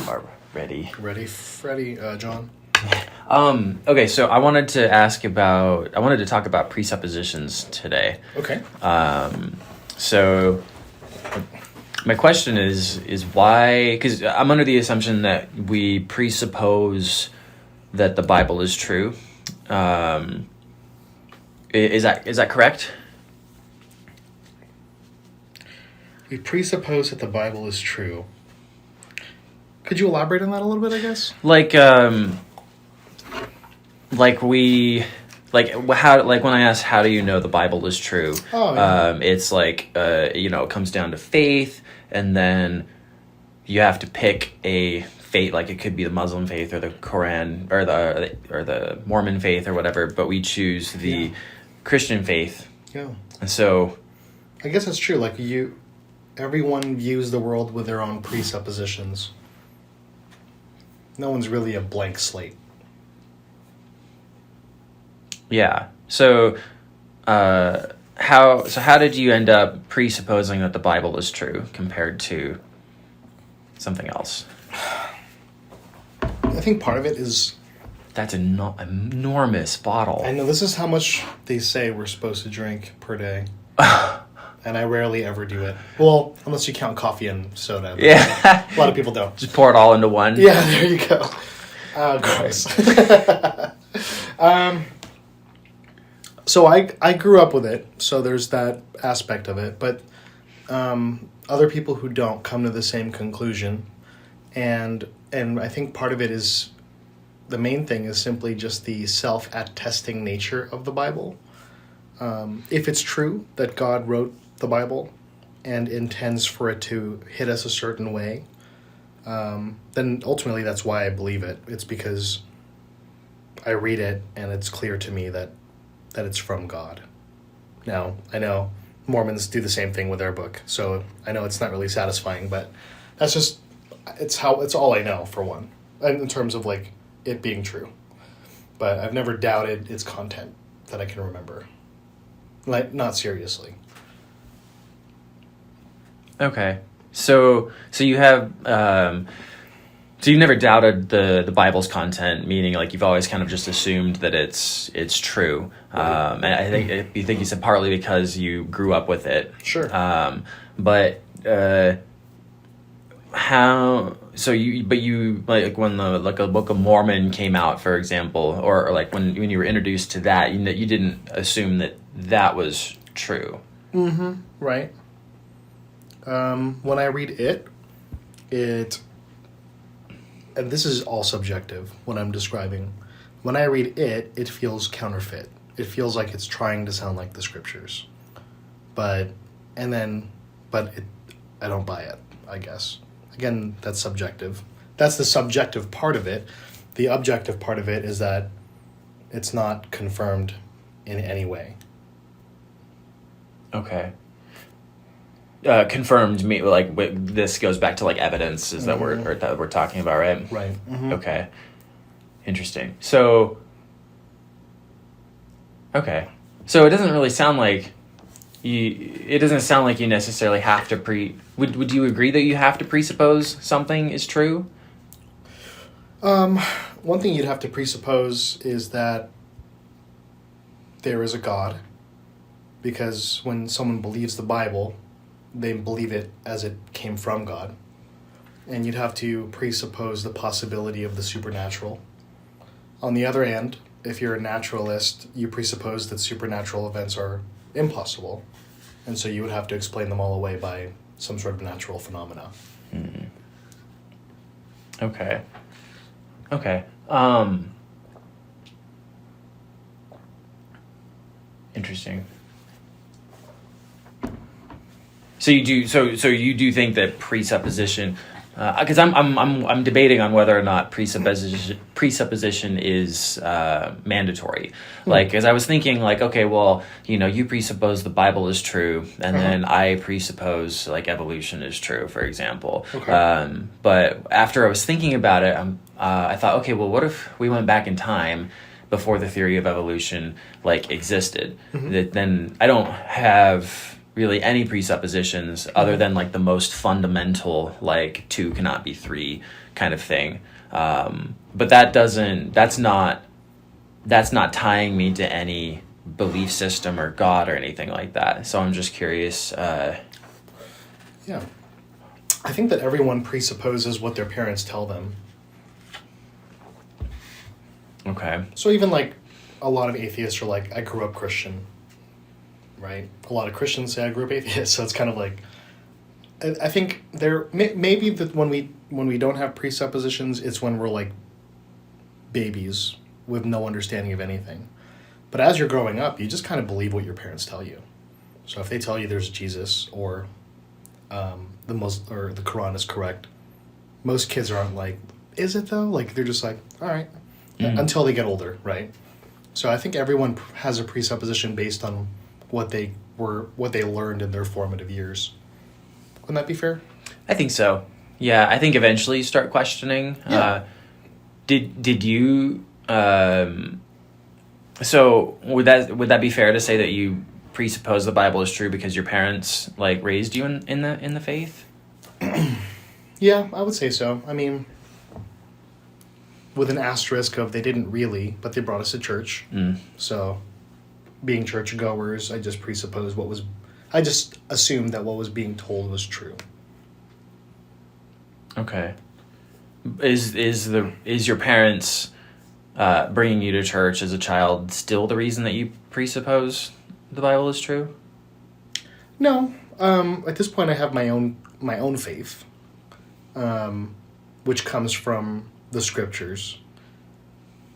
are ready. Ready, Freddie, John? Okay, so I wanted to talk about presuppositions today. Okay. So my question is why, because I'm under the assumption that we presuppose that the Bible is true. Is that correct? We presuppose that the Bible is true. Could you elaborate on that a little bit, I guess? When I ask, how do you know the Bible is true? Oh, yeah. It's it comes down to faith, and then you have to pick a faith, like it could be the Muslim faith or the Quran or the Mormon faith or whatever, but we choose the Christian faith. Yeah. And so I guess that's true. Everyone views the world with their own presuppositions. No one's really a blank slate. yeah. So how did you end up presupposing that the Bible is true compared to something else? I think part of it is... That's an enormous bottle. I know, this is how much they say we're supposed to drink per day. And I rarely ever do it. Well, unless you count coffee and soda. Yeah. A lot of people don't. Just pour it all into one. Yeah, there you go. Gross. So I grew up with it, so there's that aspect of it. But other people who don't come to the same conclusion. And I think part of it is... The main thing is simply just the self-attesting nature of the Bible. If it's true that God wrote the Bible and intends for it to hit us a certain way, then ultimately that's why I believe it. It's because I read it and it's clear to me that it's from God. Now, I know Mormons do the same thing with their book, so I know it's not really satisfying, but that's just, it's all I know, for one, and in terms of it being true. But I've never doubted its content that I can remember. Not seriously. Okay. So you have so you've never doubted the Bible's content, meaning you've always kind of just assumed that it's true. Right. And I think you said partly because you grew up with it. Sure. But how? So you when a Book of Mormon came out, for example, or when you were introduced to that, you didn't assume that was true. Mm-hmm. Right. When I read it, and this is all subjective, what I'm describing. When I read it feels counterfeit. It feels like it's trying to sound like the scriptures. I don't buy it, I guess. Again, that's subjective. That's the subjective part of it. The objective part of it is that it's not confirmed in any way. Okay. Confirmed me this goes back to evidence is that we're talking about, right? Right. Mm-hmm. Okay. Interesting. So it doesn't really sound like it doesn't sound like you necessarily have to would you agree that you have to presuppose something is true? One thing you'd have to presuppose is that there is a God, because when someone believes the Bible, they believe it as it came from God. And you'd have to presuppose the possibility of the supernatural. On the other hand, if you're a naturalist, you presuppose that supernatural events are impossible. And so you would have to explain them all away by some sort of natural phenomena. Mm. Okay. Interesting. So you do think that presupposition, because I'm debating on whether or not presupposition is mandatory. As I was thinking, okay, well, you presuppose the Bible is true, and then I presuppose evolution is true, for example. Okay. But after I was thinking about it, I thought, okay, well, what if we went back in time before the theory of evolution existed? Mm-hmm. That then I don't have really any presuppositions other than like the most fundamental, like 2 cannot be 3 kind of thing. But that's not tying me to any belief system or God or anything like that. So I'm just curious. Yeah. I think that everyone presupposes what their parents tell them. Okay. So even like a lot of atheists are like, I grew up Christian, right? A lot of Christians say I grew up atheist. So it's kind of like, I think there maybe that when we don't have presuppositions, it's when we're like babies with no understanding of anything. But as you're growing up, you just kind of believe what your parents tell you. So if they tell you there's Jesus or the Quran is correct, most kids aren't like, is it though? Like they're just like, all right, until they get older, right? So I think everyone has a presupposition based on what they learned in their formative years. Wouldn't that be fair? I think so. Yeah, I think eventually you start questioning. Yeah. Did you? So would that be fair to say that you presuppose the Bible is true because your parents like raised you in the faith? Yeah, I would say so. I mean, with an asterisk of they didn't really, but they brought us to church. So, being churchgoers, I just assumed that what was being told was true. Okay. Is your parents bringing you to church as a child still the reason that you presuppose the Bible is true? No. At this point, I have my own faith, which comes from the scriptures.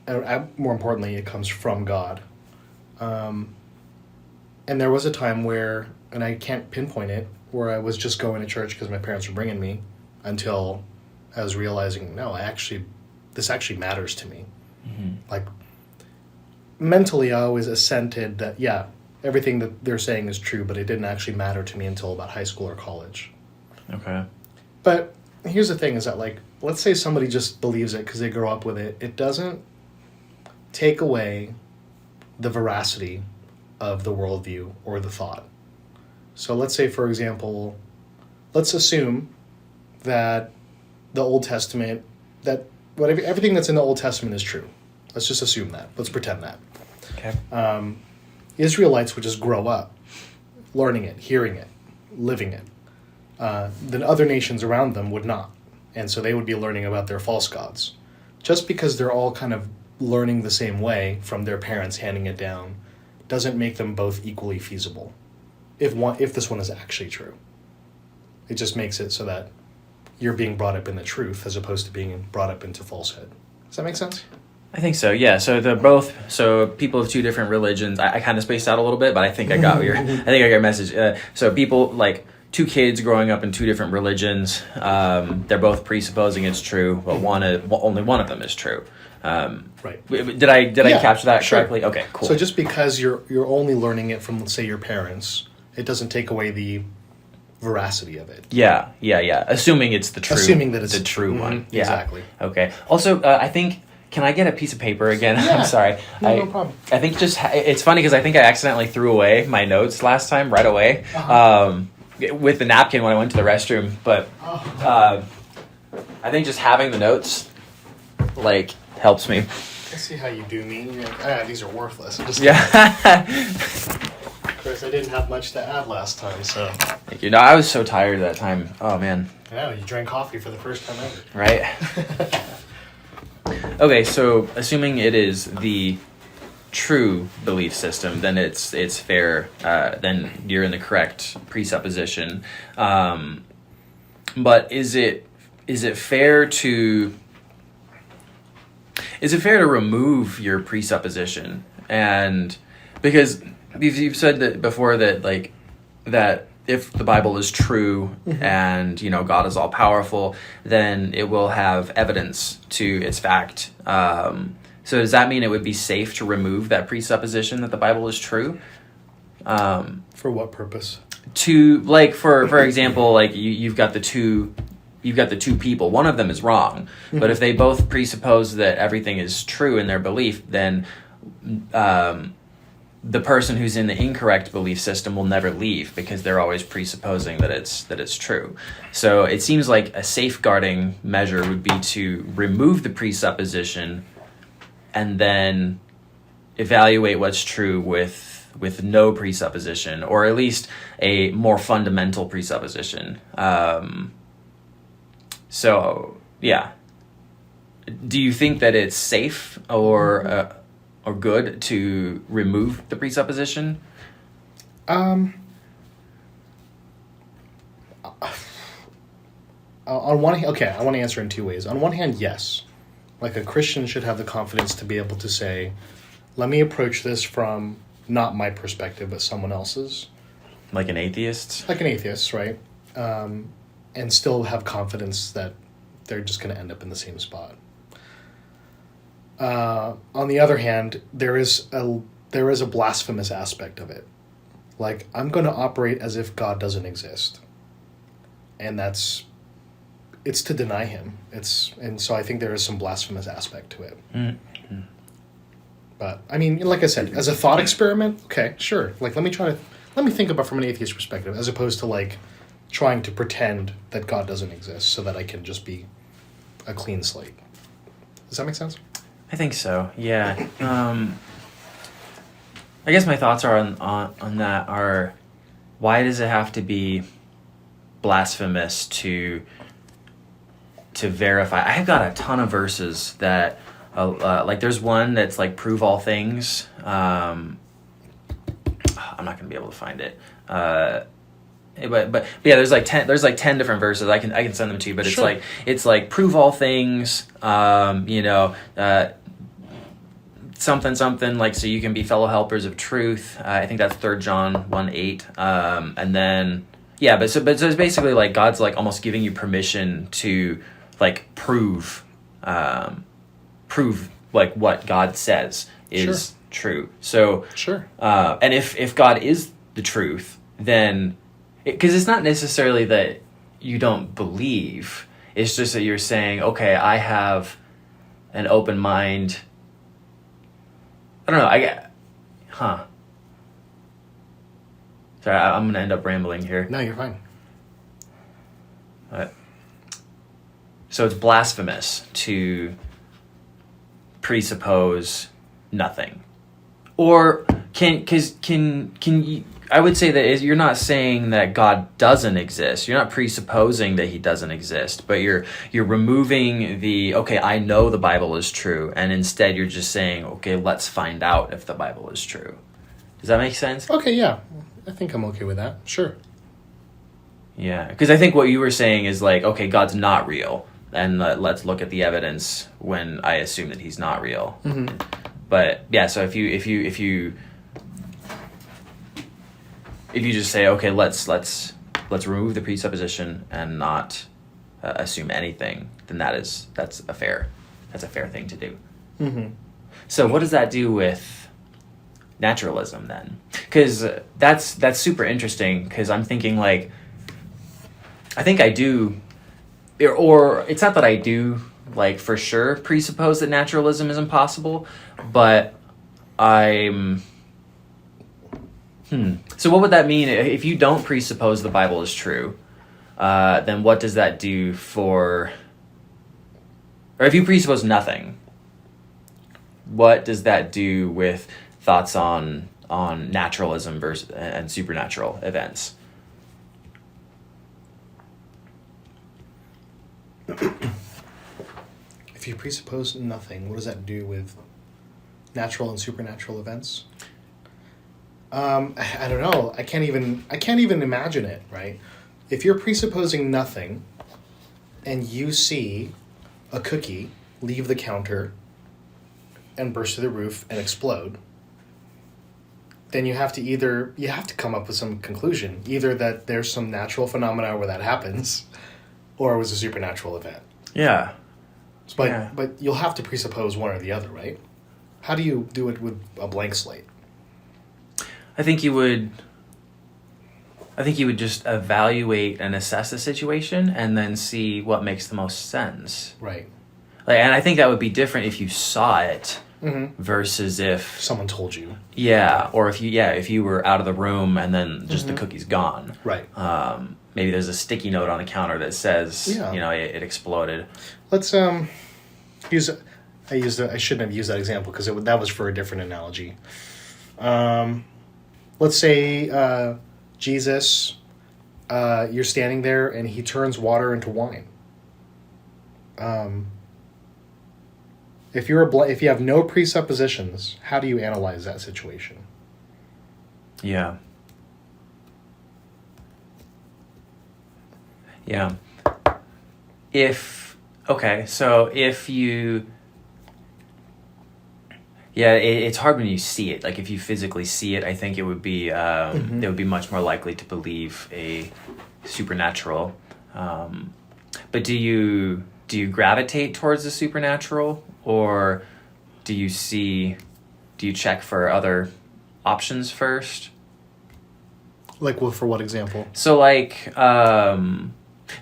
More importantly, it comes from God. And there was a time where, and I can't pinpoint it, where I was just going to church because my parents were bringing me, until I was realizing, no, this actually matters to me. Mm-hmm. Like, mentally, I always assented that, yeah, everything that they're saying is true, but it didn't actually matter to me until about high school or college. Okay. But here's the thing is that, like, let's say somebody just believes it because they grow up with it. It doesn't take away the veracity of the worldview or the thought. So let's say, for example, let's assume that the Old Testament, that everything that's in the Old Testament is true. Let's just assume that. Let's pretend that. Okay. Israelites would just grow up learning it, hearing it, living it. Then other nations around them would not. And so they would be learning about their false gods. Just because they're all kind of learning the same way from their parents handing it down doesn't make them both equally feasible. If this one is actually true. It just makes it so that you're being brought up in the truth as opposed to being brought up into falsehood. Does that make sense? I think so. Yeah. So people of 2 different religions. I kind of spaced out a little bit, but I think I got your message. So people like 2 kids growing up in 2 different religions. They're both presupposing it's true, but only one of them is true. Right. Did I capture that correctly? Sure. Okay. Cool. So just because you're only learning it from, let's say, your parents, it doesn't take away the veracity of it. Yeah. Assuming it's the true. Assuming that it's the true one. Yeah. Exactly. Okay. Also, I think. Can I get a piece of paper again? Yeah. I'm sorry. No problem. I think it's funny because I think I accidentally threw away my notes last time right away with the napkin when I went to the restroom. But I think just having the notes like helps me. I see how you do me. You're like, these are worthless. Of course, I didn't have much to add last time, so. Thank you. No, I was so tired that time. Oh man. Yeah, you drank coffee for the first time ever. Right. Okay, so assuming it is the true belief system, then it's fair. Then you're in the correct presupposition. But is it fair to remove your presupposition? And because you've said that before that if the Bible is true and God is all powerful, then it will have evidence to its fact. So does that mean it would be safe to remove that presupposition that the Bible is true? For what purpose? To for example, you've got the two people. One of them is wrong, but if they both presuppose that everything is true in their belief, then the person who's in the incorrect belief system will never leave because they're always presupposing that it's true. So it seems like a safeguarding measure would be to remove the presupposition and then evaluate what's true with no presupposition, or at least a more fundamental presupposition. So yeah, do you think that it's safe or good to remove the presupposition? On one hand, okay, I want to answer in two ways. On one hand, yes. Like a Christian should have the confidence to be able to say, let me approach this from not my perspective, but someone else's. Like an atheist? Like an atheist, right? And still have confidence that they're just going to end up in the same spot. On the other hand, there is a blasphemous aspect of it. Like, I'm going to operate as if God doesn't exist. And it's to deny him. And so I think there is some blasphemous aspect to it. Mm-hmm. But I mean, like I said, as a thought experiment, okay, sure. Like, let me think about it from an atheist perspective, as opposed to like trying to pretend that God doesn't exist so that I can just be a clean slate. Does that make sense? I think so. Yeah. I guess my thoughts are on that are, why does it have to be blasphemous to verify? I have got a ton of verses that like there's one that's like prove all things. I'm not gonna be able to find it. But yeah, there's like 10 different verses. I can send them to you, but Sure. it's like prove all things, something like, so you can be fellow helpers of truth. I think that's 3 John 1:8. And then yeah, so it's basically like God's like almost giving you permission to like prove like what God says is true. So Sure. And if God is the truth, then because it's not necessarily that you don't believe, it's just that you're saying, okay, I have an open mind. I don't know. Sorry, I'm going to end up rambling here. No, you're fine. So it's blasphemous to presuppose nothing. Or can you, I would say that you're not saying that God doesn't exist. You're not presupposing that he doesn't exist, but you're removing the, okay, I know the Bible is true, and instead you're just saying, okay, let's find out if the Bible is true. Does that make sense? Okay, yeah. I think I'm okay with that. Sure. Yeah, because I think what you were saying is like, okay, God's not real, and let's look at the evidence when I assume that he's not real. Mm-hmm. But yeah, so if you just say, okay, let's remove the presupposition and not assume anything, then that's a fair thing to do. Mm-hmm. So what does that do with naturalism then? Because that's super interesting. Because I'm thinking like, I think I do, or it's not that I do like for sure presuppose that naturalism is impossible, but I'm. So what would that mean if you don't presuppose the Bible is true? Then what does that do for? Or if you presuppose nothing, what does that do with thoughts on naturalism versus and supernatural events? If you presuppose nothing, what does that do with natural and supernatural events? I don't know. I can't even imagine it, right? If you're presupposing nothing and you see a cookie leave the counter and burst through the roof and explode, then you have to come up with some conclusion, either that there's some natural phenomena where that happens, or it was a supernatural event. Yeah. But you'll have to presuppose one or the other, right? How do you do it with a blank slate? I think you would just evaluate and assess the situation and then see what makes the most sense. Right. Like, and I think that would be different if you saw it versus if Someone told you. yeah, or if you were out of the room and then just the cookie's gone. Right. Maybe there's a sticky note on the counter that says Yeah. it exploded. Let's use. I shouldn't have used that example because that was for a different analogy. Let's say Jesus, you're standing there and he turns water into wine. If you have no presuppositions, how do you analyze that situation? Yeah. Yeah. So if you it's hard when you see it. Like if you physically see it, I think it would be it would be much more likely to believe a supernatural. But do you gravitate towards the supernatural, or do you check for other options first? Like, for what example? So like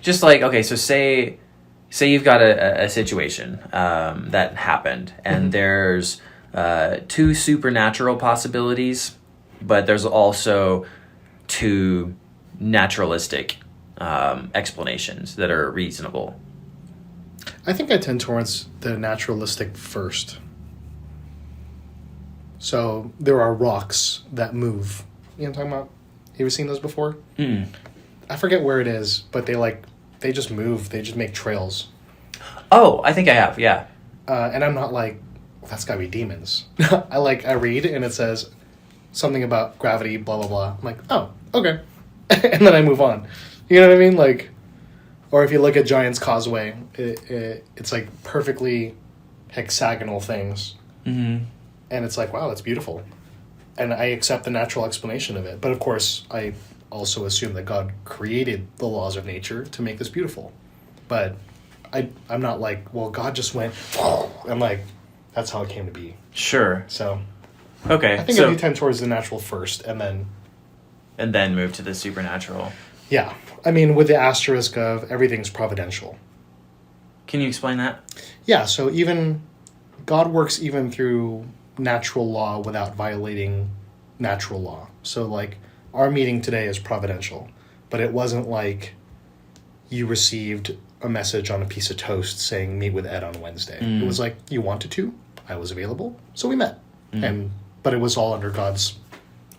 just like, okay, so say you've got a situation that happened, and there's two supernatural possibilities, but there's also two naturalistic explanations that are reasonable. I think I tend towards the naturalistic first. So there are rocks that move. You know what I'm talking about? You ever seen those before? I forget where it is, but they just move. They just make trails. Oh, I think I have, yeah. And I'm not like, well, that's gotta be demons. I read and it says something about gravity, blah, blah, blah. I'm like, oh, okay. And then I move on. You know what I mean? Like, or if you look at Giant's Causeway, it's like perfectly hexagonal things. And it's like, wow, that's beautiful. And I accept the natural explanation of it. But of course, I also assume that God created the laws of nature to make this beautiful. But I'm not like, well, God just went, I'm like, that's how it came to be. Sure. So, okay. I think I do tend towards the natural first, and then move to the supernatural. Yeah. I mean, with the asterisk of everything's providential. Can you explain that? Yeah, so even God works even through natural law without violating natural law. So, like, our meeting today is providential, but it wasn't like you received a message on a piece of toast saying, meet with Ed on Wednesday. It was like, you wanted to, I was available, so we met. But it was all under God's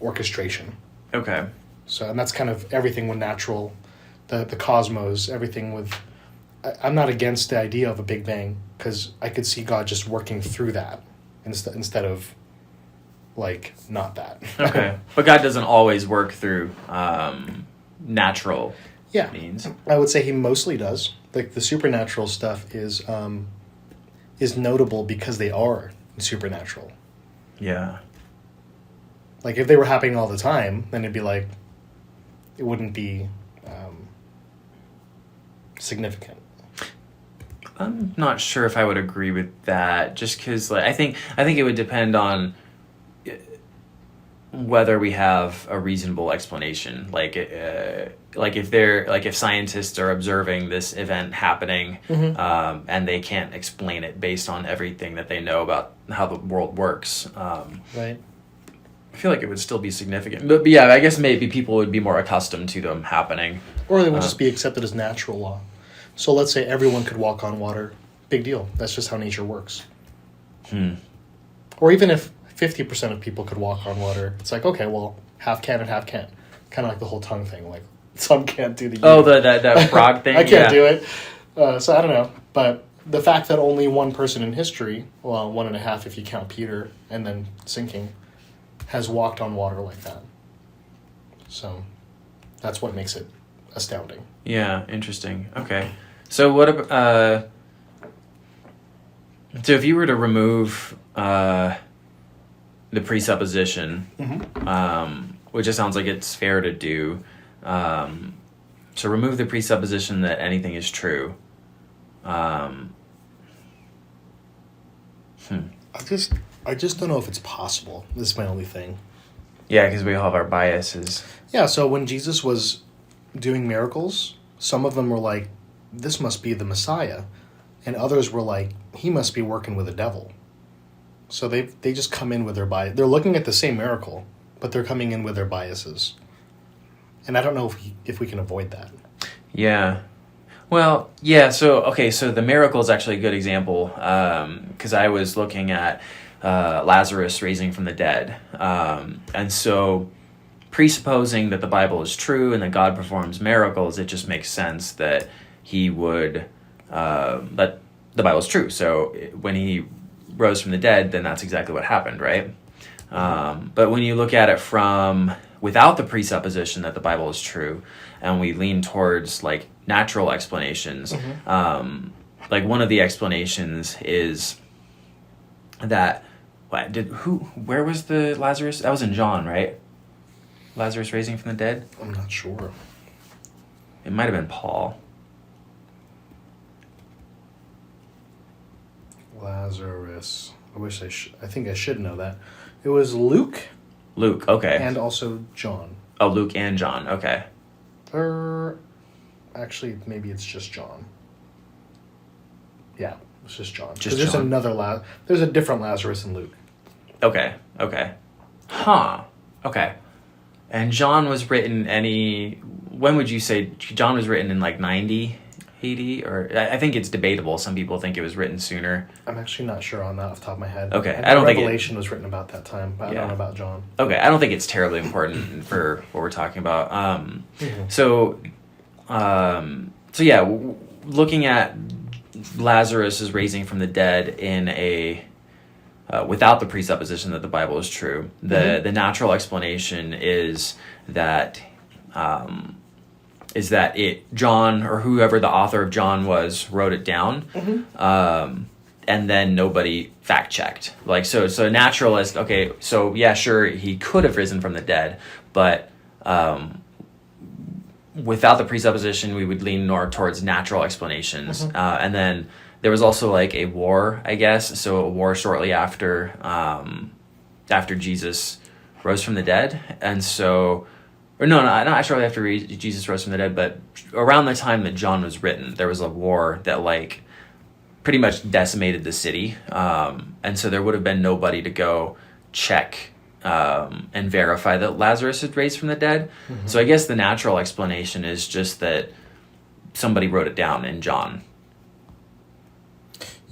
orchestration. Okay. So, and that's kind of everything with natural, the cosmos, everything with... I'm not against the idea of a Big Bang, because I could see God just working through that instead of, like, not that. Okay. But God doesn't always work through natural means. I would say he mostly does. Like, the supernatural stuff is notable because they are supernatural. Yeah. Like, if they were happening all the time, then it'd be like, it wouldn't be significant. I'm not sure if I would agree with that, just because I think it would depend on whether we have a reasonable explanation. Like if scientists are observing this event happening, and they can't explain it based on everything that they know about how the world works. Right. I feel like it would still be significant. But yeah, I guess maybe people would be more accustomed to them happening. Or they would just be accepted as natural law. So let's say everyone could walk on water. Big deal. That's just how nature works. Or even if 50% of people could walk on water, it's like, okay, well, half can and half can't. Kind of like the whole tongue thing. Like, some can't do the... Oh, that frog thing? I can't do it. So I don't know. But the fact that only one person in history, well, 1.5 if you count Peter, and then sinking, has walked on water like that. So that's what makes it astounding. Yeah, interesting. Okay. So what about... so if you were to remove the presupposition, which it sounds like it's fair to do, so remove the presupposition that anything is true. I just don't know if it's possible. This is my only thing. Yeah, because we all have our biases. Yeah, so when Jesus was doing miracles, some of them were like, this must be the Messiah. And others were like, he must be working with a devil. So they just come in with their bias. They're looking at the same miracle, but they're coming in with their biases. And I don't know if we can avoid that. Yeah. Well, yeah, so the miracle is actually a good example, because I was looking at Lazarus raising from the dead. And so presupposing that the Bible is true and that God performs miracles, it just makes sense that he would, that the Bible is true. So when he rose from the dead, then that's exactly what happened, right? But when you look at it from without the presupposition that the Bible is true, and we lean towards like natural explanations, like one of the explanations is that where was the Lazarus? That was in John, right? Lazarus raising from the dead? I'm not sure. It might have been Paul. Lazarus. I think I should know that. It was Luke. Luke, okay. And also John. Oh, Luke and John, okay. Actually, maybe it's just John. Yeah, it's just John. Just there's John. There's a different Lazarus in Luke. Okay. Huh. Okay. And John was written when would you say John was written in like 90 AD? Or I think it's debatable. Some people think it was written sooner. I'm actually not sure on that off the top of my head. Okay. I don't think Revelation was written about that time, but I don't know about John. Okay. I don't think it's terribly important for what we're talking about. So yeah, looking at Lazarus' raising from the dead in a without the presupposition that the Bible is true, the natural explanation is that John, or whoever the author of John was, wrote it down, and then nobody fact checked. Like so naturalist. Okay, so yeah, sure, he could have risen from the dead, but without the presupposition, we would lean more towards natural explanations. And then there was also like a war, I guess. So a war shortly after Jesus rose from the dead, and so. Or no, not shortly after Jesus rose from the dead, but around the time that John was written, there was a war that like pretty much decimated the city, and so there would have been nobody to go check and verify that Lazarus had raised from the dead. So I guess the natural explanation is just that somebody wrote it down in John.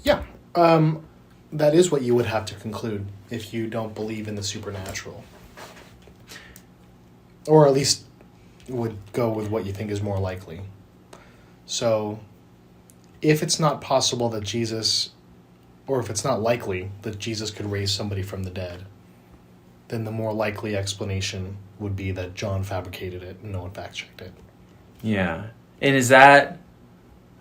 Yeah, that is what you would have to conclude if you don't believe in the supernatural. Or at least would go with what you think is more likely. So, if it's not possible that Jesus, or if it's not likely that Jesus could raise somebody from the dead, then the more likely explanation would be that John fabricated it and no one fact-checked it. Yeah. And is that,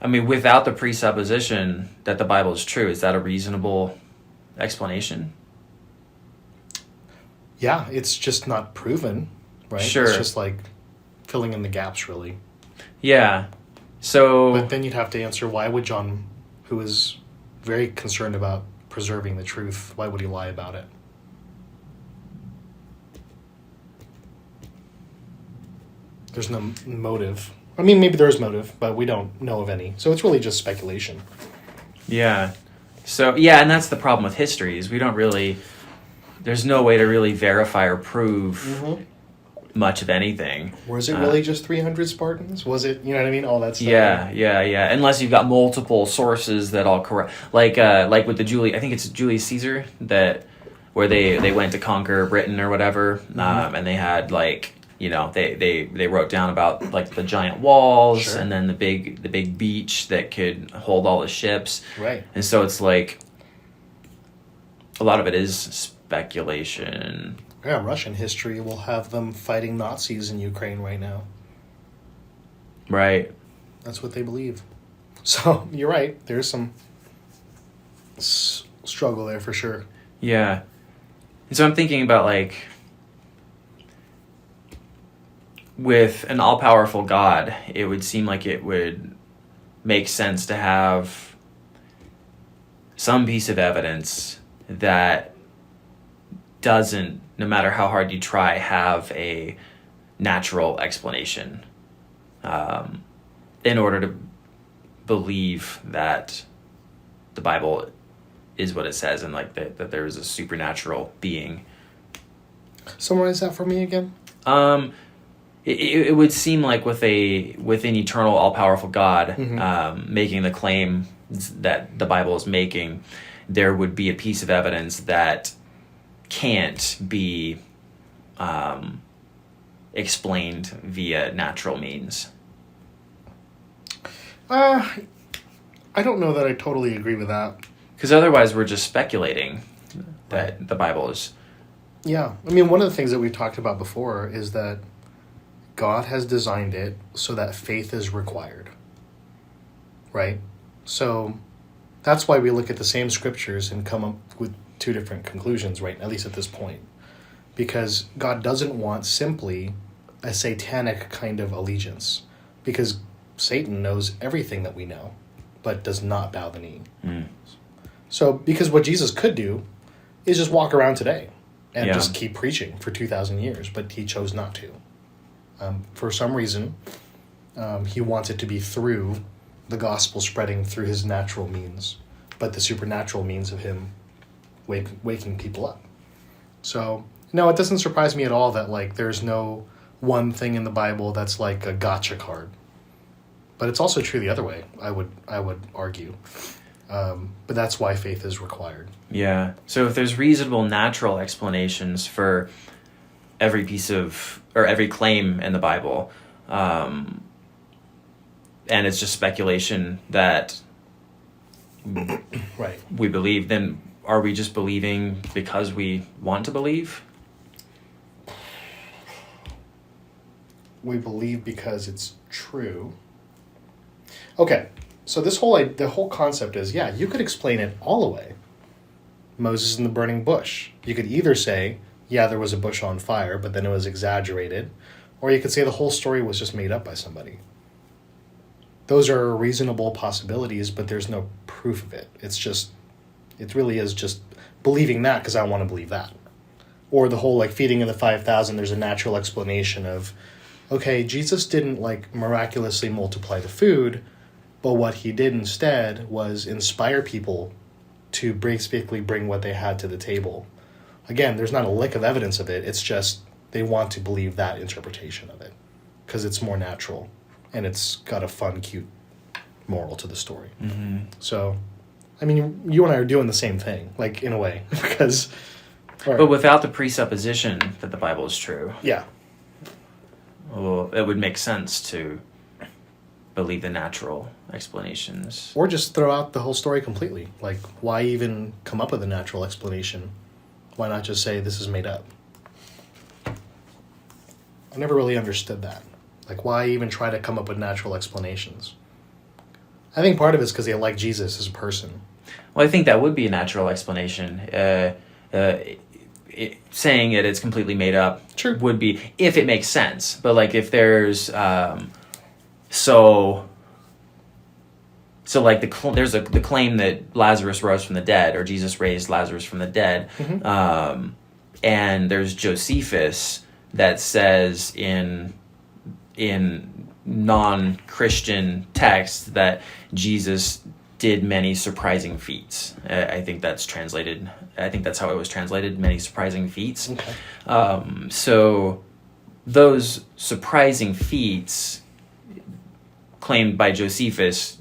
without the presupposition that the Bible is true, is that a reasonable explanation? Yeah, it's just not proven. Right? Sure. It's just like filling in the gaps, really. Yeah. So. But then you'd have to answer, why would John, who is very concerned about preserving the truth, why would he lie about it? There's no motive. Maybe there is motive, but we don't know of any. So it's really just speculation. Yeah. So, yeah, and that's the problem with history, is we don't really. There's no way to really verify or prove much of anything. Was it really just 300 Spartans? Was it, you know what I mean? All that stuff. Yeah. Unless you've got multiple sources that all correct. Like with the I think it's Julius Caesar, where they went to conquer Britain or whatever, and they had they wrote down about like the giant walls and then the big beach that could hold all the ships. Right. And so it's like a lot of it is speculation. Yeah, Russian history will have them fighting Nazis in Ukraine right now. Right. That's what they believe. So, you're right. There's some struggle there for sure. Yeah. And so I'm thinking about, with an all-powerful God, it would seem like it would make sense to have some piece of evidence that doesn't, no matter how hard you try, have a natural explanation in order to believe that the Bible is what it says, and like that there is a supernatural being. Summarize that for me again. It would seem like with an eternal, all-powerful God making the claim that the Bible is making, there would be a piece of evidence that can't be explained via natural means. I don't know that I totally agree with that. Because otherwise we're just speculating that the Bible is... Yeah. I mean, one of the things that we've talked about before is that God has designed it so that faith is required. Right? So that's why we look at the same scriptures and come up with two different conclusions, right? At least at this point. Because God doesn't want simply a satanic kind of allegiance. Because Satan knows everything that we know, but does not bow the knee. So, because what Jesus could do is just walk around today and just keep preaching for 2,000 years, but he chose not to. For some reason, he wants it to be through the gospel spreading through his natural means, but the supernatural means of him waking people up. So, no, it doesn't surprise me at all that like there's no one thing in the Bible that's like a gotcha card. But it's also true the other way, I would argue. But that's why faith is required. Yeah. So if there's reasonable natural explanations for every piece of, or every claim in the Bible, and it's just speculation that right. we believe, then are we just believing because we want to believe? We believe because it's true. Okay, so the whole concept is, you could explain it all away. Moses in the burning bush. You could either say, there was a bush on fire, but then it was exaggerated, or you could say the whole story was just made up by somebody. Those are reasonable possibilities, but there's no proof of it. It really is just believing that because I want to believe that. Or the whole feeding of the 5,000, there's a natural explanation of, okay, Jesus didn't miraculously multiply the food, but what he did instead was inspire people to basically bring what they had to the table. Again, there's not a lick of evidence of it. It's just they want to believe that interpretation of it because it's more natural and it's got a fun, cute moral to the story. Mm-hmm. So, I mean, you and I are doing the same thing, in a way, because... Right. But without the presupposition that the Bible is true. Yeah. Well, it would make sense to believe the natural explanations. Or just throw out the whole story completely. Why even come up with a natural explanation? Why not just say this is made up? I never really understood that. Why even try to come up with natural explanations? I think part of it is because they like Jesus as a person. Well, I think that would be a natural explanation. Saying it's completely made up would be, if it makes sense. But if there's there's the claim that Lazarus rose from the dead, or Jesus raised Lazarus from the dead, mm-hmm. And there's Josephus that says in non-Christian texts that Jesus did many surprising feats. I think that's translated. I think that's how it was translated. Many surprising feats. Okay. So those surprising feats claimed by Josephus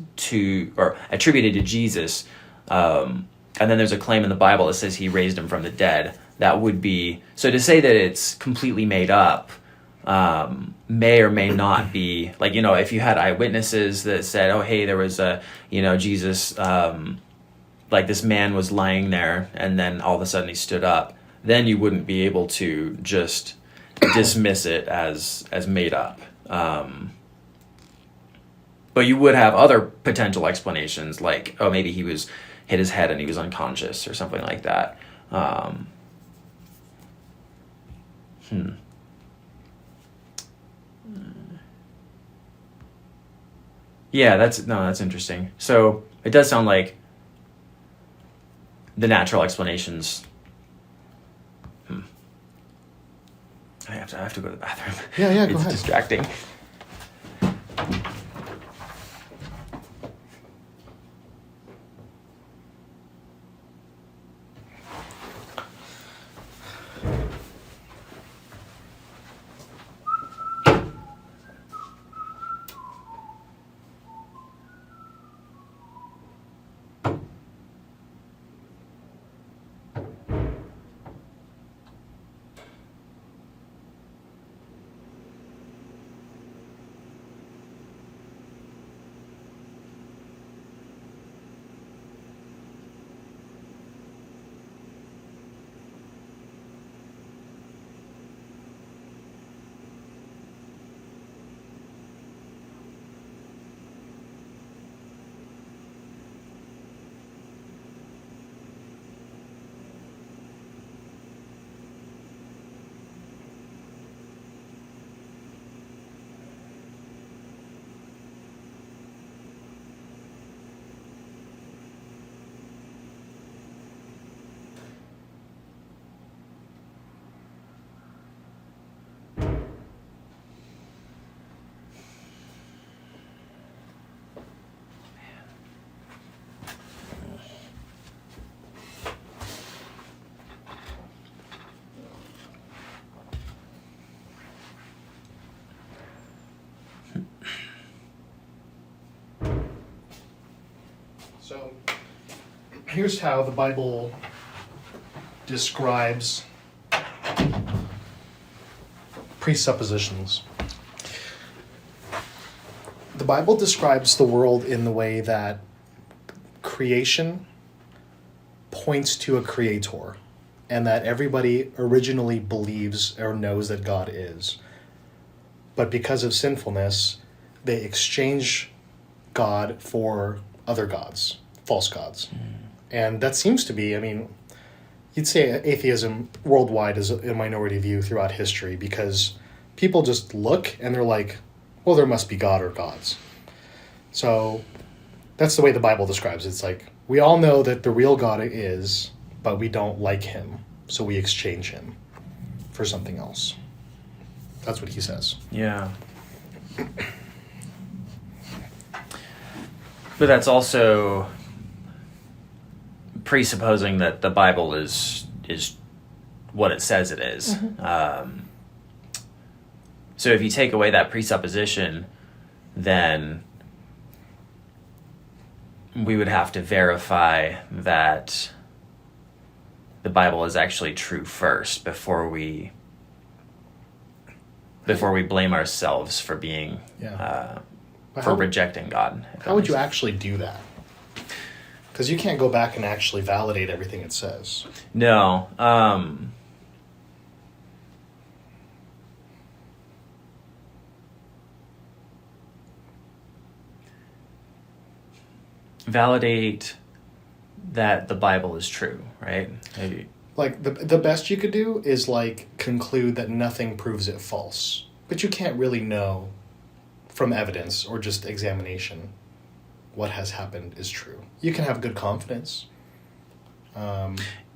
or attributed to Jesus, and then there's a claim in the Bible that says he raised him from the dead. That would be, so to say that it's completely made up may or may not be, if you had eyewitnesses that said, oh, hey, there was Jesus, this man was lying there and then all of a sudden he stood up, then you wouldn't be able to just dismiss it as made up. But you would have other potential explanations, maybe he was hit his head and he was unconscious or something like that. Yeah, that's interesting. So it does sound like the natural explanations. I have to go to the bathroom. Yeah, go it's ahead. Distracting. So here's how the Bible describes presuppositions. The Bible describes the world in the way that creation points to a creator, and that everybody originally believes or knows that God is. But because of sinfulness, they exchange God for other gods, false gods. And that seems to be, I mean, you'd say atheism worldwide is a minority view throughout history, because people just look and they're like, well, there must be God or gods. So that's the way the Bible describes it. It's like, we all know that the real God is, but we don't like him, so we exchange him for something else. That's what he says. Yeah. But that's also presupposing that the Bible is what it says it is. Mm-hmm. So if you take away that presupposition, then we would have to verify that the Bible is actually true first before we blame ourselves for being for rejecting God. How would you actually do that? Because you can't go back and actually validate everything it says. No. Validate that the Bible is true, right? Maybe. Like, the best you could do is, like, conclude that nothing proves it false. But you can't really know from evidence or just examination what has happened is true. You can have good confidence.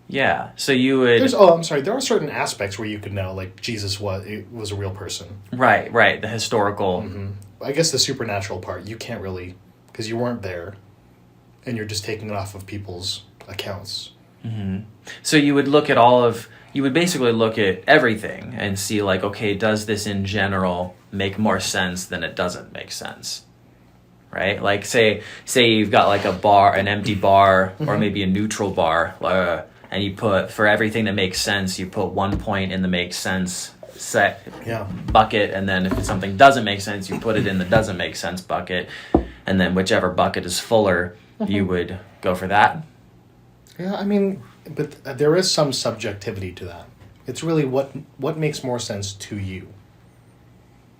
Yeah, so you would... There are certain aspects where you could know, like, Jesus was a real person. Right, the historical... Mm-hmm. I guess the supernatural part, you can't really... Because you weren't there, and you're just taking it off of people's accounts. Mm-hmm. So you would basically look at everything and see, like, okay, does this in general make more sense than it doesn't make sense? Right? Like, say you've got, like, an empty bar, or maybe a neutral bar, and you put, for everything that makes sense, you put 1 point in the makes sense bucket, and then if something doesn't make sense, you put it in the doesn't make sense bucket, and then whichever bucket is fuller, you would go for that. Yeah, I mean, but there is some subjectivity to that. It's really what makes more sense to you.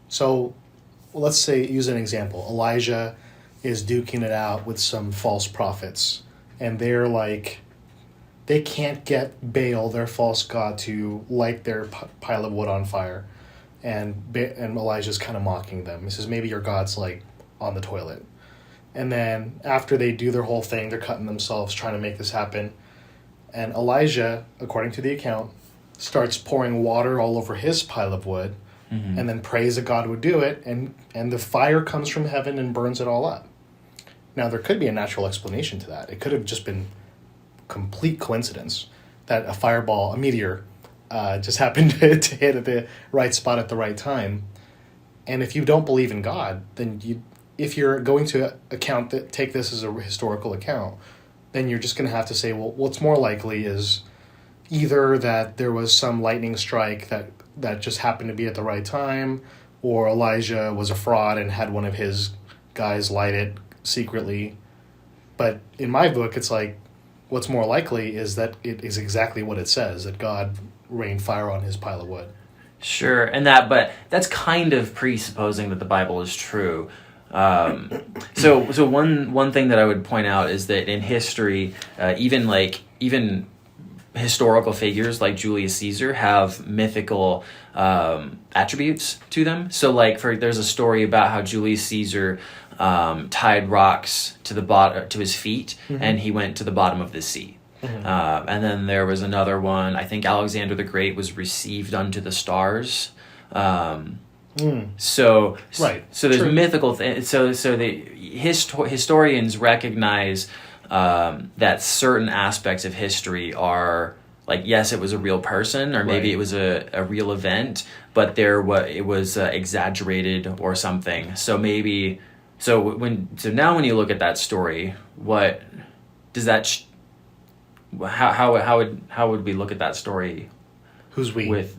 So, let's say, use an example. Elijah is duking it out with some false prophets, and they're like, they can't get Baal, their false god, to light their pile of wood on fire. And Elijah's kind of mocking them. He says, maybe your god's, like, on the toilet. And then after they do their whole thing, they're cutting themselves trying to make this happen. And Elijah, according to the account, starts pouring water all over his pile of wood, and then prays that God would do it, and the fire comes from heaven and burns it all up. Now, there could be a natural explanation to that. It could have just been complete coincidence that a meteor, just happened to hit at the right spot at the right time. And if you don't believe in God, then if you're going to take this as a historical account, then you're just going to have to say, well, what's more likely is either that there was some lightning strike that just happened to be at the right time, or Elijah was a fraud and had one of his guys light it secretly. But in my book, it's like, what's more likely is that it is exactly what it says, that God rained fire on his pile of wood. Sure, but that's kind of presupposing that the Bible is true. So one thing that I would point out is that in history, even historical figures like Julius Caesar have mythical attributes to them. So, like, there's a story about how Julius Caesar tied rocks to his feet, and he went to the bottom of the sea. And then there was another one. I think Alexander the Great was received unto the stars. So there's true. Mythical things. So the historians recognize that certain aspects of history are, like, yes, it was a real person, or maybe it was a real event, but it was exaggerated or something. So now when you look at that story, what does that how would we look at that story Who's we? with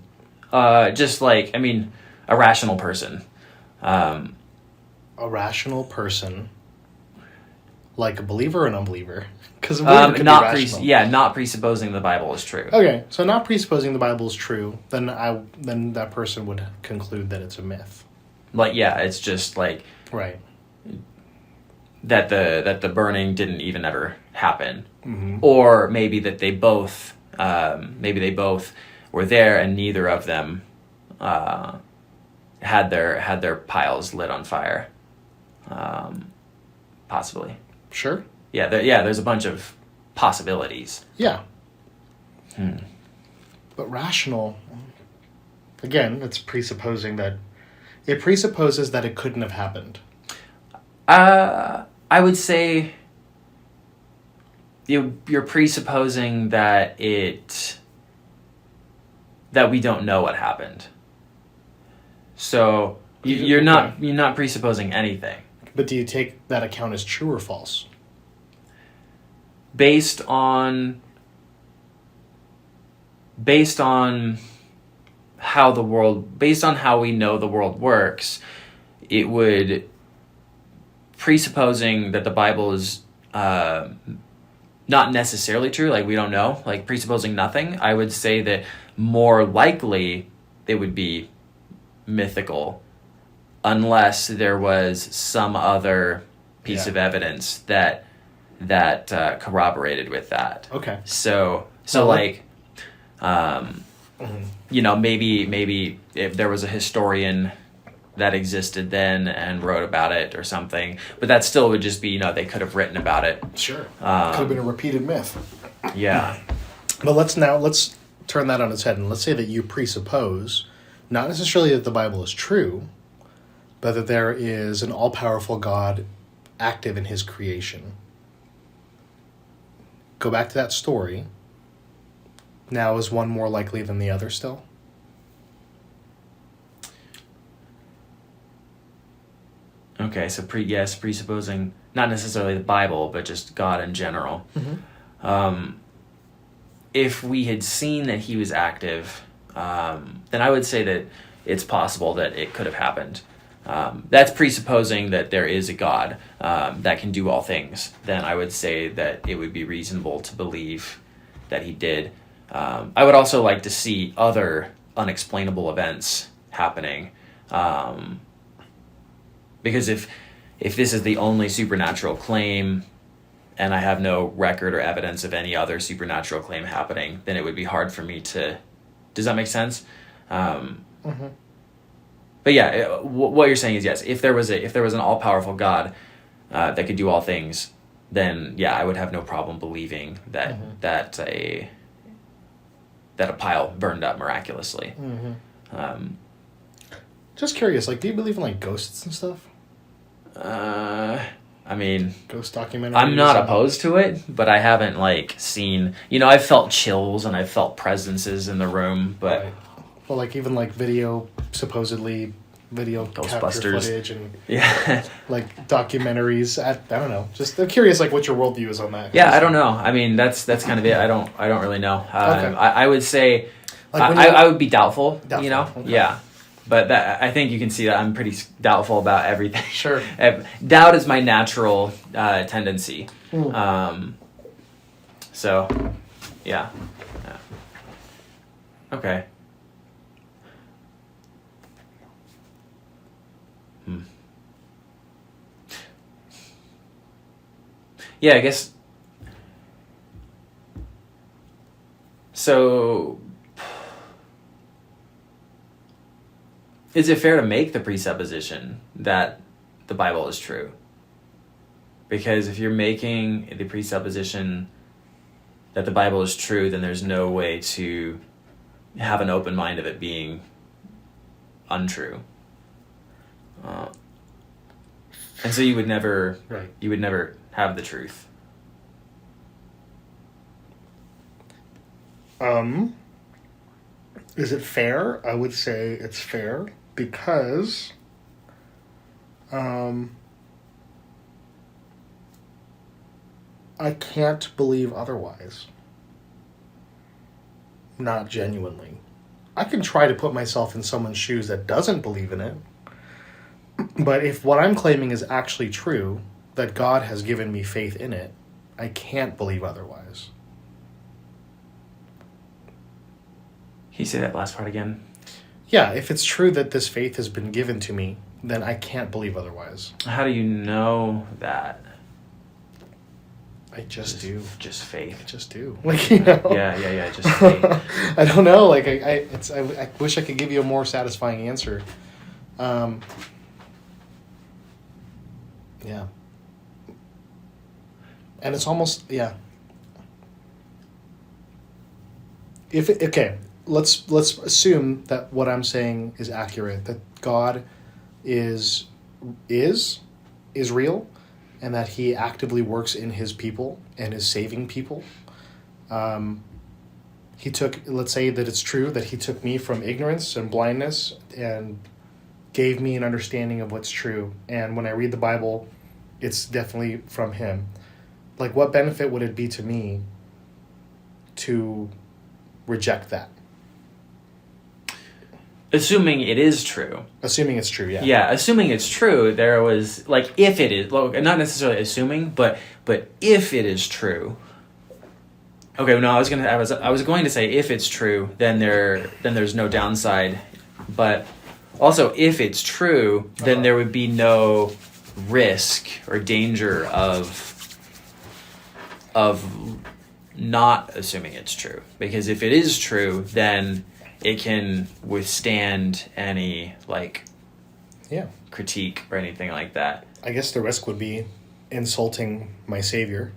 just like, I mean, a rational person, A rational person, like a believer or an unbeliever? Because not rational. not presupposing the Bible is true. Okay, so not presupposing the Bible is true, then that person would conclude that it's a myth. Like, yeah, it's just like Right. that the burning didn't even ever happen, Mm-hmm. or maybe that they both were there and neither of them had their piles lit on fire, possibly. Sure. Yeah, there's a bunch of possibilities. Yeah. But rational, again, it's presupposing that it presupposes that it couldn't have happened. I would say you're presupposing that we don't know what happened. So you're not presupposing anything. But do you take that account as true or false? Based on how we know the world works, it would, presupposing that the Bible is not necessarily true, like we don't know, like presupposing nothing, I would say that more likely it would be mythical, unless there was some other piece of evidence that corroborated with that. Okay. So Well, like, maybe if there was a historian that existed then and wrote about it or something, but that still would just be, they could have written about it. Sure. Could have been a repeated myth. Yeah. But let's turn that on its head and let's say that you presuppose not necessarily that the Bible is true, but that there is an all-powerful God active in his creation. Go back to that story. Now, is one more likely than the other still? Okay, so presupposing not necessarily the Bible, but just God in general. Mm-hmm. If we had seen that he was active, then I would say that it's possible that it could have happened. That's presupposing that there is a God that can do all things. Then I would say that it would be reasonable to believe that he did. I would also like to see other unexplainable events happening. Because if this is the only supernatural claim and I have no record or evidence of any other supernatural claim happening, then it would be hard for me to... Does that make sense? Mm-hmm. But yeah, what you're saying is yes. If there was an all-powerful God that could do all things, then yeah, I would have no problem believing that that a pile burned up miraculously. Mm-hmm. Just curious, like, do you believe in like ghosts and stuff? I mean, Ghost documentaries. I'm not opposed to it, but I haven't like seen. I've felt chills and I've felt presences in the room, but. Right. Well, like even like supposedly video capture Ghostbusters footage and Yeah. like documentaries. I don't know. Just I'm curious, like what your worldview is on that. Yeah, I don't know. I mean, that's kind of it. I don't really know. Okay. I would say Like I would be doubtful. Doubtful, okay. Yeah. But I think you can see that I'm pretty doubtful about everything. Sure. Doubt is my natural tendency. So, yeah. Okay. Yeah, I guess. So, is it fair to make the presupposition that the Bible is true? Because if you're making the presupposition that the Bible is true, then there's no way to have an open mind of it being untrue. And so you would never have the truth. Is it fair? I would say it's fair because I can't believe otherwise. Not genuinely. I can try to put myself in someone's shoes that doesn't believe in it. But if what I'm claiming is actually true, that God has given me faith in it, I can't believe otherwise. Can you say that last part again? Yeah, if it's true that this faith has been given to me, then I can't believe otherwise. How do you know that? I just do. Just faith. I just do. Like, you know. Yeah. Just faith. I don't know. Like, I wish I could give you a more satisfying answer. Yeah. And it's almost, yeah. Okay, let's assume that what I'm saying is accurate, that God is real, and that he actively works in his people and is saving people. Let's say that it's true that he took me from ignorance and blindness and gave me an understanding of what's true. And when I read the Bible, it's definitely from him. Like, what benefit would it be to me to reject that? Assuming it is true. Assuming it's true, yeah. Yeah, assuming it's true, there was, like, if it is, not necessarily assuming, but if it is true. Okay, no, I was going to say if it's true, then there's no downside. But also, if it's true, then there would be no risk or danger of not assuming it's true. Because if it is true, then it can withstand any, like, critique or anything like that. I guess the risk would be insulting my Savior.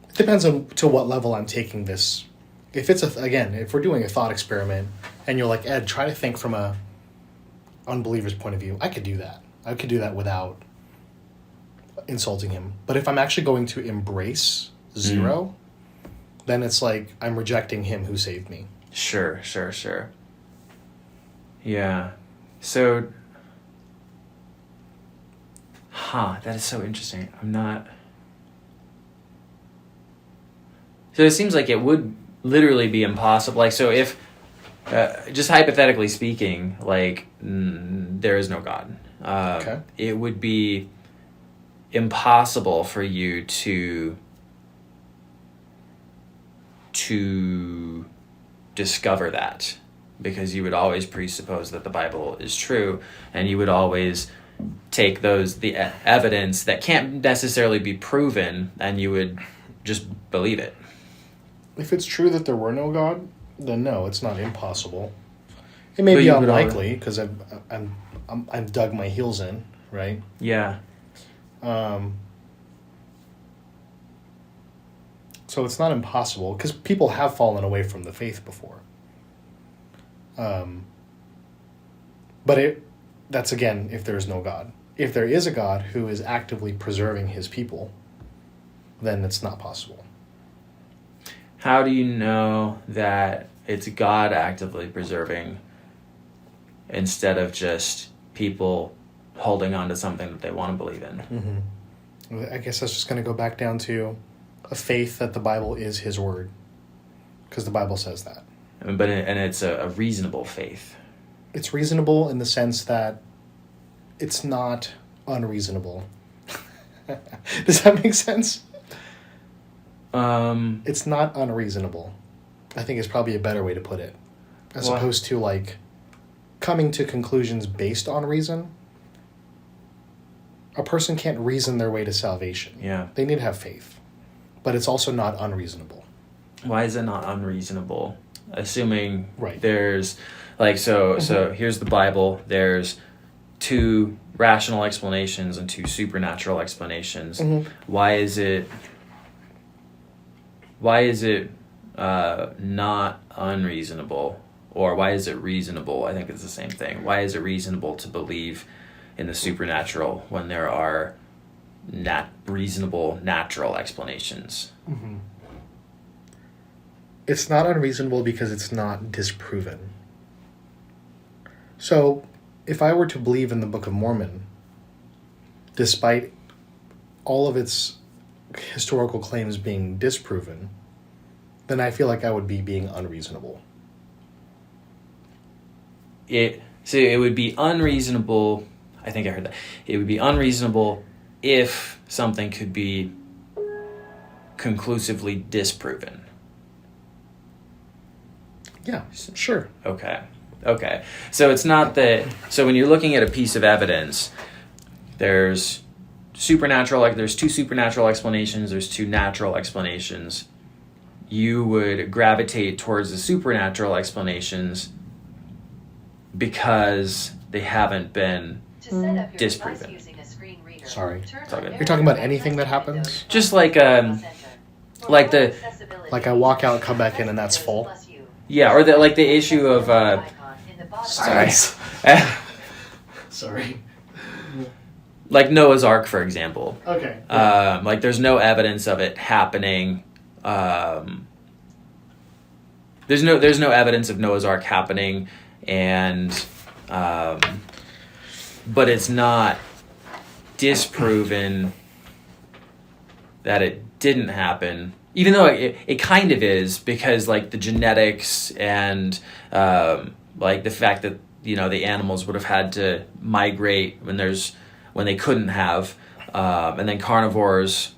It depends on to what level I'm taking this. If it's if we're doing a thought experiment and you're like, Ed, try to think from a unbeliever's point of view, I could do that. I could do that without insulting him. But if I'm actually going to embrace zero, then it's like I'm rejecting him who saved me. Sure. Yeah. So, that is so interesting. So it seems like it would literally be impossible. Like, so if, just hypothetically speaking, like, there is no God. Okay. It would be impossible for you to discover that, because you would always presuppose that the Bible is true, and you would always take the evidence that can't necessarily be proven, and you would just believe it. If it's true that there were no God, then no, it's not impossible. It may be unlikely because I've dug my heels in, right? Yeah. So it's not impossible because people have fallen away from the faith before. But that's again if there is no God. If there is a God who is actively preserving his people, then it's not possible. How do you know that it's God actively preserving instead of just people holding on to something that they want to believe in? Mm-hmm. I guess that's just going to go back down to a faith that the Bible is his word, because the Bible says that. But it's a reasonable faith. It's reasonable in the sense that it's not unreasonable. Does that make sense? It's not unreasonable. I think it's probably a better way to put it. As opposed to, like, coming to conclusions based on reason. A person can't reason their way to salvation. Yeah. They need to have faith. But it's also not unreasonable. Why is it not unreasonable? Assuming right. There's, like, so here's the Bible. There's 2 rational explanations and 2 supernatural explanations. Mm-hmm. Why is it not unreasonable? Or why is it reasonable? I think it's the same thing. Why is it reasonable to believe in the supernatural when there are reasonable natural explanations? Mm-hmm. It's not unreasonable because it's not disproven. So, if I were to believe in the Book of Mormon, despite all of its historical claims being disproven, then I feel like I would be being unreasonable. So it would be unreasonable. I think I heard that. It would be unreasonable if something could be conclusively disproven. Yeah, sure. Okay. So it's not that. So when you're looking at a piece of evidence, there's there's two supernatural explanations. There's two natural explanations. You would gravitate towards the supernatural explanations because they haven't been disproven. Sorry. It's all good. You're talking about anything that happens? Just like Like I walk out, come back in, and that's full? yeah, or the issue of sorry. Sorry. Like Noah's Ark, for example. Okay. Like there's no evidence of it happening. There's no evidence of Noah's Ark happening, and but it's not disproven that it didn't happen, even though it kind of is, because like the genetics and like the fact that the animals would have had to migrate when they couldn't have, and then carnivores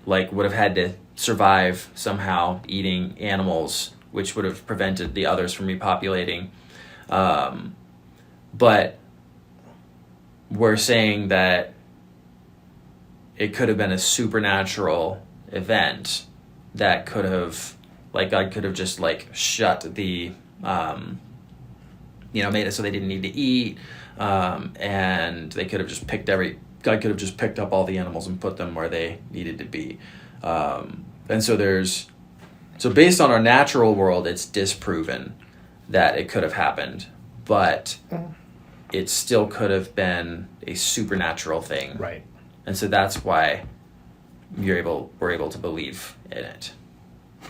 like would have had to survive somehow eating animals, which would have prevented the others from repopulating. But we're saying that it could have been a supernatural event that could have, like God could have just like shut the, made it so they didn't need to eat, and they could have just God could have just picked up all the animals and put them where they needed to be. And so based on our natural world, it's disproven that it could have happened, but it still could have been a supernatural thing. Right. And so that's why we're able to believe in it.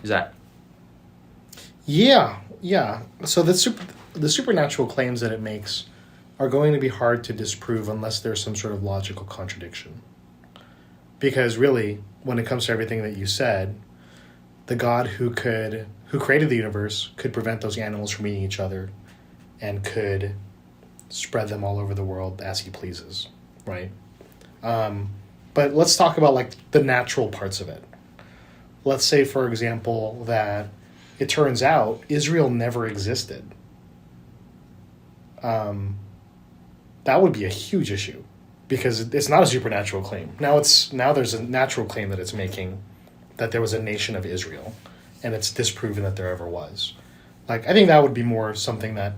Is that? Yeah. So the supernatural claims that it makes are going to be hard to disprove unless there's some sort of logical contradiction. Because really, when it comes to everything that you said, the God who created the universe could prevent those animals from eating each other and could spread them all over the world as he pleases, right? But let's talk about like the natural parts of it. Let's say, for example, that it turns out Israel never existed. That would be a huge issue because it's not a supernatural claim. Now there's a natural claim that it's making that there was a nation of Israel, and it's disproven that there ever was. Like, I think that would be more something that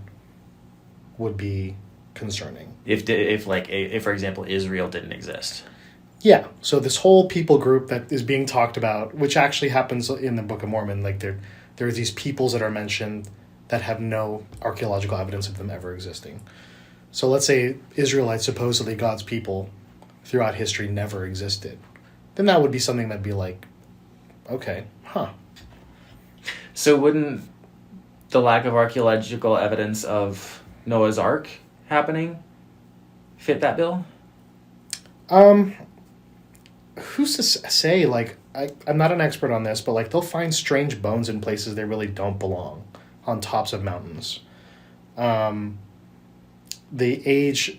would be concerning. If for example, Israel didn't exist. Yeah, so this whole people group that is being talked about, which actually happens in the Book of Mormon, like there are these peoples that are mentioned that have no archaeological evidence of them ever existing. So let's say Israelites, supposedly God's people, throughout history never existed. Then that would be something that'd be like, okay, huh. So wouldn't the lack of archaeological evidence of Noah's Ark happening fit that bill? Who's to say? Like, I'm not an expert on this, but like they'll find strange bones in places they really don't belong, on tops of mountains. The age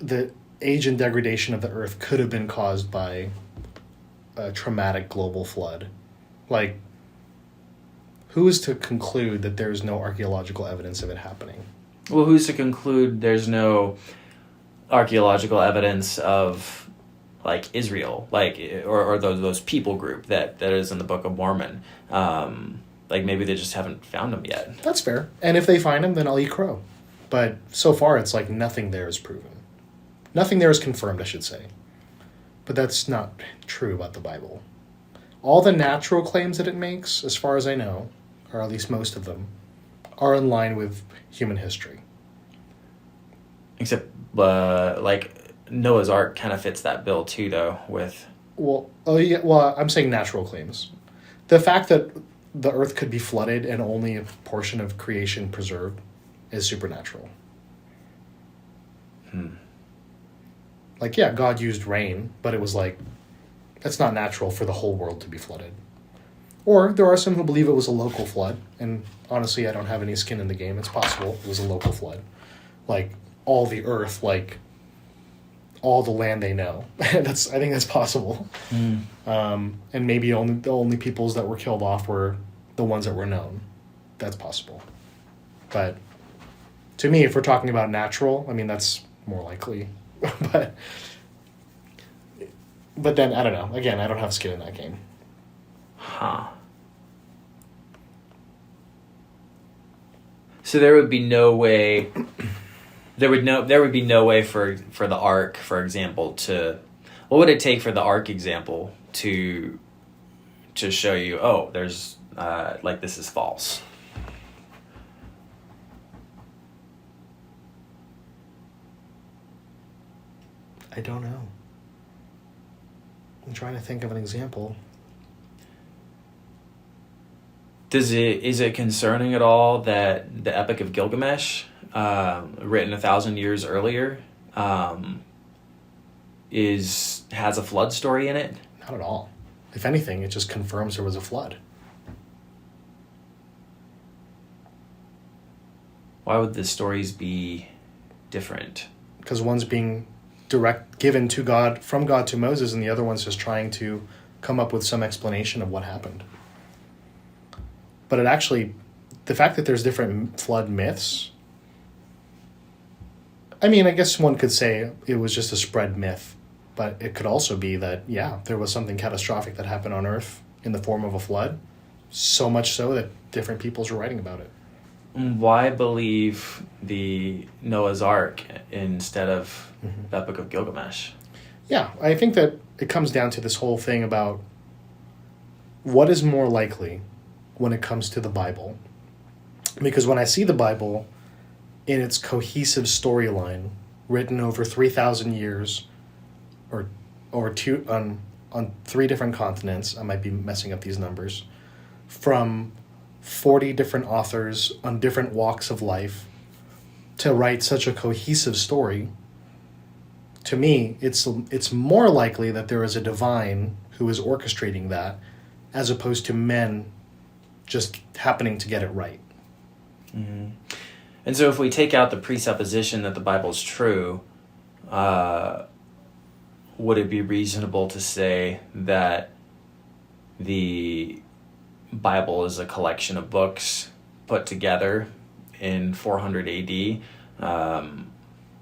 and degradation of the earth could have been caused by a traumatic global flood. Like, who is to conclude that there's no archaeological evidence of it happening? Well, who's to conclude there's no archaeological evidence of, like, Israel, like, or those people group that is in the Book of Mormon? Like, maybe they just haven't found them yet. That's fair. And if they find them, then I'll eat crow. But so far, it's like nothing there is proven. Nothing there is confirmed, I should say. But that's not true about the Bible. All the natural claims that it makes, as far as I know, or at least most of them, are in line with human history. Except, like, Noah's Ark kind of fits that bill too, though, with... Well, I'm saying natural claims. The fact that the earth could be flooded and only a portion of creation preserved is supernatural. Like, yeah, God used rain, but it was like It's not natural for the whole world to be flooded. Or there are some who believe it was a local flood, and honestly, I don't have any skin in the game. It's possible it was a local flood. Like, all the earth, like, all the land they know. I think that's possible. And maybe the only peoples that were killed off were the ones that were known. That's possible. But to me, if we're talking about natural, I mean, that's more likely. But then, I don't know. Again, I don't have skin in that game. Huh. So there would be no way. There would be no way for the ark, for example, to. What would it take for the ark example to show you? Oh, there's like this is false. I don't know. I'm trying to think of an example. Is it concerning at all that the Epic of Gilgamesh, written 1,000 years earlier, has a flood story in it? Not at all. If anything, it just confirms there was a flood. Why would the stories be different? Because one's being given to God, from God to Moses, and the other one's just trying to come up with some explanation of what happened. But it actually, the fact that there's different flood myths, I mean, I guess one could say it was just a spread myth, but it could also be that, yeah, there was something catastrophic that happened on Earth in the form of a flood, so much so that different peoples were writing about it. Why believe the Noah's Ark instead of the Epic of Gilgamesh? Yeah, I think that it comes down to this whole thing about what is more likely when it comes to the Bible. Because when I see the Bible in its cohesive storyline, written over 3,000 years, or two on 3 different continents, I might be messing up these numbers, from 40 different authors on different walks of life, to write such a cohesive story, to me, it's more likely that there is a divine who is orchestrating that, as opposed to men just happening to get it right. Mm-hmm. And so if we take out the presupposition that the Bible is true, would it be reasonable to say that the Bible is a collection of books put together in 400 AD?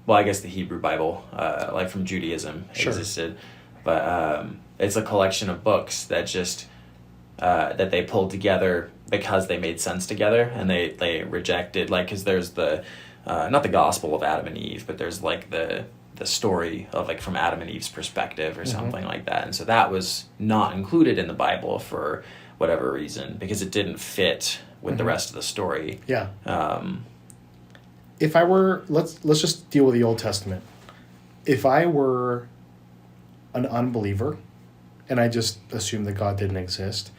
Well, I guess the Hebrew Bible, like from Judaism, existed. But it's a collection of books that just... that they pulled together because they made sense together, and they rejected, like, because there's the not the gospel of Adam and Eve, but there's like the story of, like, from Adam and Eve's perspective or something like that, and so that was not included in the Bible for whatever reason, because it didn't fit with the rest of the story. Yeah. If I were, let's just deal with the Old Testament. If I were an unbeliever and I just assumed that God didn't exist,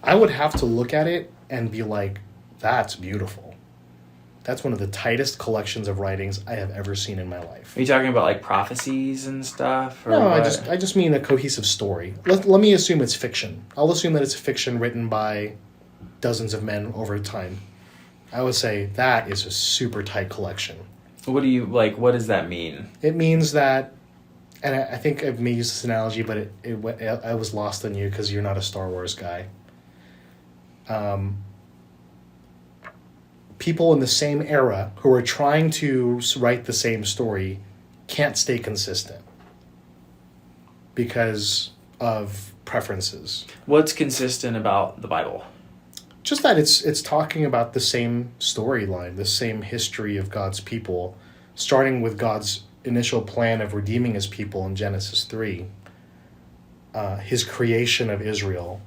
I would have to look at it and be like, that's beautiful. That's one of the tightest collections of writings I have ever seen in my life. Are you talking about, like, prophecies and stuff? Or no, what? I just mean a cohesive story. Let me assume it's fiction. I'll assume that it's fiction written by dozens of men over time. I would say that is a super tight collection. What does that mean? It means that, and I think I may use this analogy, but I was lost on you because you're not a Star Wars guy. People in the same era who are trying to write the same story can't stay consistent because of preferences. What's consistent about the Bible? Just that it's talking about the same storyline, the same history of God's people, starting with God's initial plan of redeeming his people in Genesis 3, his creation of Israel,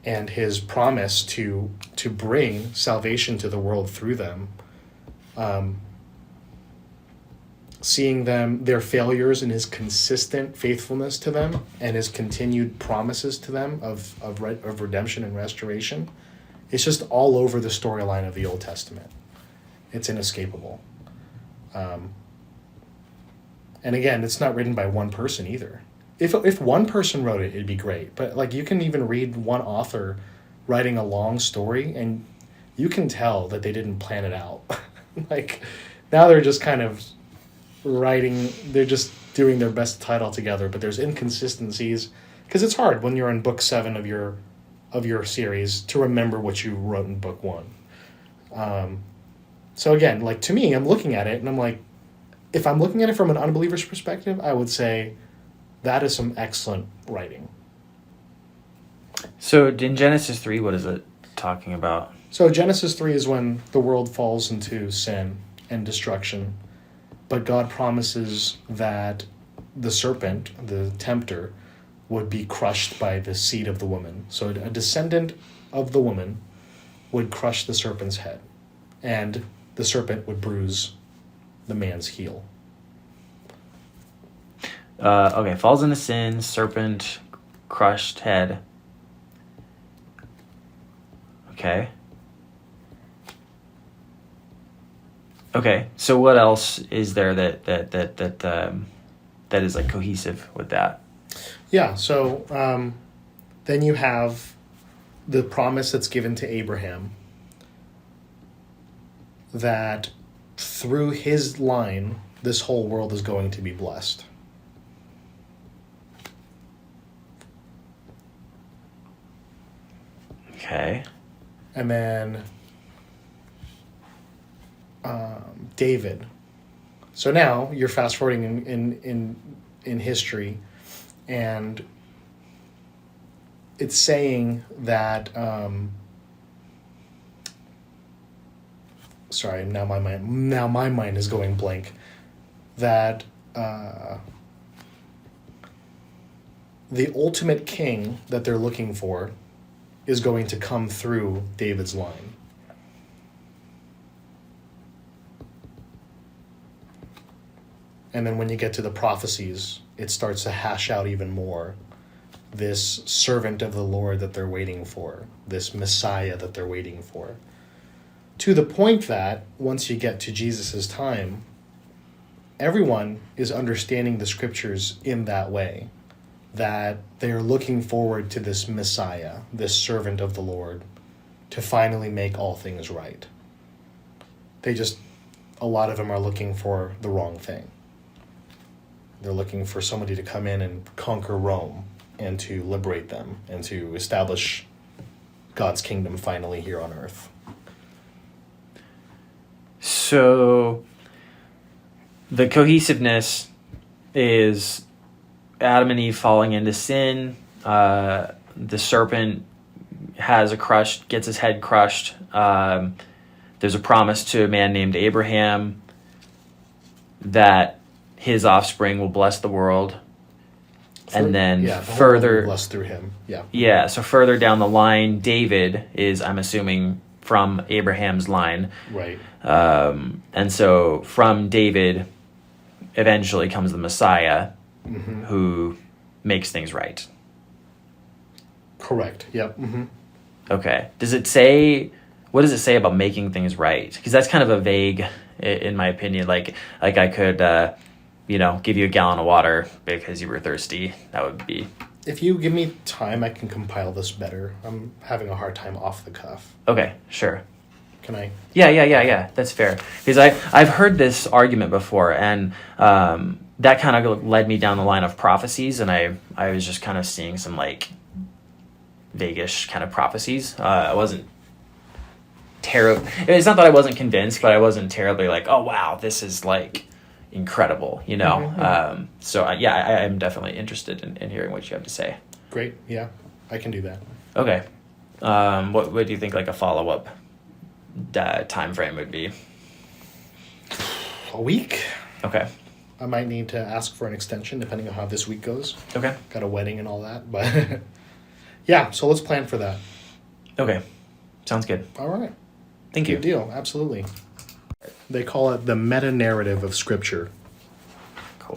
and his promise to bring salvation to the world through them, seeing their failures and his consistent faithfulness to them, and his continued promises to them of redemption and restoration. It's just all over the storyline of the Old Testament. It's inescapable. And again, it's not written by one person either. if one person wrote it, it'd be great. But like you can even read one author writing a long story, and you can tell that they didn't plan it out. Like now they're just kind of writing. They're just doing their best to tie it all together. But there's inconsistencies because it's hard when you're in book 7 of your series to remember what you wrote in book 1. So again, like to me, I'm looking at it and I'm like, if I'm looking at it from an unbeliever's perspective, I would say that is some excellent writing. So in Genesis 3, what is it talking about? So Genesis 3 is when the world falls into sin and destruction, but God promises that the serpent, the tempter, would be crushed by the seed of the woman. So a descendant of the woman would crush the serpent's head, and the serpent would bruise the man's heel. Okay, falls into sin, serpent, crushed head. Okay. Okay, so what else is there that is like cohesive with that? Yeah, so then you have the promise that's given to Abraham that through his line, this whole world is going to be blessed. Okay. And then David. So now you're fast forwarding in history, and it's saying that sorry, now my mind is going blank. That the ultimate king that they're looking for is going to come through David's line. And then when you get to the prophecies, it starts to hash out even more this servant of the Lord that they're waiting for, this Messiah that they're waiting for. To the point that once you get to Jesus' time, everyone is understanding the scriptures in that way, that they're looking forward to this Messiah, this servant of the Lord, to finally make all things right. A lot of them are looking for the wrong thing. They're looking for somebody to come in and conquer Rome and to liberate them and to establish God's kingdom finally here on earth. So the cohesiveness is Adam and Eve falling into sin. The serpent gets his head crushed. There's a promise to a man named Abraham that his offspring will bless the world. And then the further world will be blessed through him. Yeah, so further down the line, David is, I'm assuming, from Abraham's line. Right. And so from David eventually comes the Messiah, mm-hmm. who makes things right. Correct. Yep. Mm-hmm. Okay. What does it say about making things right? Because that's kind of a vague, in my opinion. Like I could, give you a gallon of water because you were thirsty. That would be... If you give me time, I can compile this better. I'm having a hard time off the cuff. Okay, sure. Can I? Yeah. That's fair. Because I've heard this argument before, and that kind of led me down the line of prophecies, and I was just kind of seeing some like vaguish kind of prophecies. I wasn't terrible. It's not that I wasn't convinced, but I wasn't terribly like, oh wow, this is like incredible, Mm-hmm. So I am definitely interested in hearing what you have to say. Great. Yeah, I can do that. Okay. What do you think like a follow-up time frame would be? A week. Okay. I might need to ask for an extension depending on how this week goes. Okay. Got a wedding and all that, but yeah, so let's plan for that. Okay. Sounds good. All right. Thank you. Good deal. Absolutely. They call it the meta-narrative of Scripture. Cool.